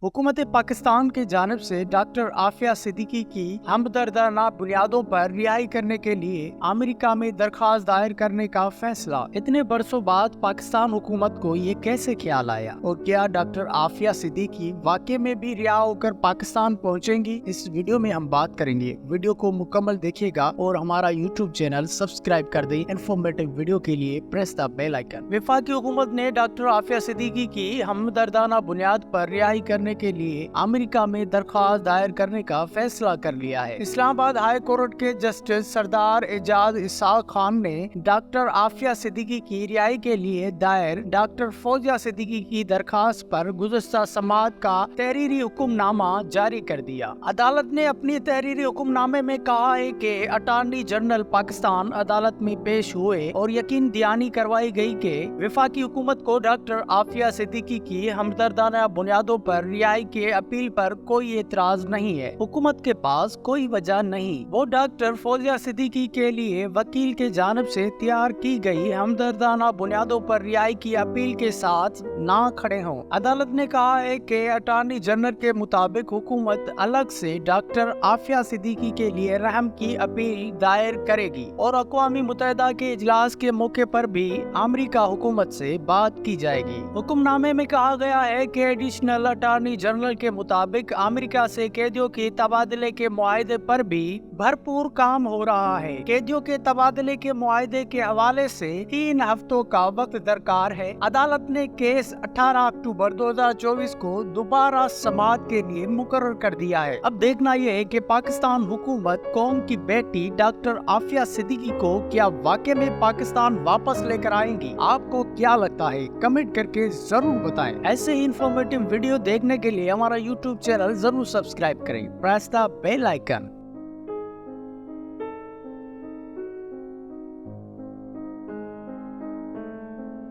हुकूमत पाकिस्तान की जानिब से डॉक्टर आफिया सिद्दीकी की हमदर्दाना बुनियादों पर रिहाई करने के लिए अमेरिका में दरख्वास्त दायर करने का फैसला। इतने बरसों बाद पाकिस्तान हुकूमत को ये कैसे ख्याल आया और क्या डॉक्टर आफिया सिद्दीकी वाकई में भी रिहा होकर पाकिस्तान पहुंचेंगी? इस वीडियो में हम बात करेंगे। वीडियो को मुकम्मल देखिएगा और हमारा यूट्यूब चैनल सब्सक्राइब कर दें। इन्फॉर्मेटिव वीडियो के लिए प्रेस द बेल आइकन। वफाकी हुकूमत ने डॉक्टर आफिया सिद्दीकी की हमदर्दाना बुनियाद पर रिहाई करने के लिए अमेरिका में दरख्वास्त दायर करने का फैसला कर लिया है। इस्लामाबाद हाई कोर्ट के जस्टिस सरदार एजाज इसाक खान ने डॉक्टर आफिया सिद्दीकी की रिहाई के लिए दायर डॉक्टर फौजिया सिद्दीकी की दरख्वास्त पर गुज़श्ता समाअत का तहरीरी हुक्मनामा जारी कर दिया। अदालत ने अपनी तहरीरी हुक्मनामे में कहा है कि अटॉर्नी जनरल पाकिस्तान अदालत में पेश हुए और यकीन दयानी करवाई गई कि वफाकी हुकूमत को डॉक्टर आफिया सिद्दीकी की हमदर्दाना बुनियादों पर रिहाई के अपील पर कोई एतराज नहीं है। हुकूमत के पास कोई वजह नहीं। वो डॉक्टर फौजिया सिद्दीकी के लिए वकील के जानिब से तैयार की गई हमदर्दाना बुनियादों पर रिहाई की अपील के साथ ना खड़े हों। अदालत ने कहा है कि अटॉर्नी जनरल के मुताबिक हुकूमत अलग से डॉक्टर आफिया सिद्दीकी के लिए रहम की अपील दायर करेगी और अक़वामी मुत्तहिदा के इजलास के मौके पर भी अमेरिका हुकूमत से बात की जाएगी। हुक्मनामे में कहा गया है कि एडिशनल अटॉर्नी जनरल के मुताबिक अमेरिका से कैदियों के तबादले के मुआहदे पर भी भरपूर काम हो रहा है। कैदियों के तबादले के मुआहदे के हवाले से 3 हफ्तों का वक्त दरकार है। अदालत ने केस 18 अक्टूबर 2024 को दोबारा समाअत के लिए मुकर्रर कर दिया है। अब देखना यह है कि पाकिस्तान हुकूमत कौम की बेटी डॉक्टर आफिया सिद्दीकी को क्या वाकई में पाकिस्तान वापस लेकर आएंगी? आपको क्या लगता है? कमेंट करके जरूर बताएं। ऐसे ही इंफॉर्मेटिव वीडियो देखने के लिए हमारा यूट्यूब चैनल जरूर सब्सक्राइब करें। Press the bell icon.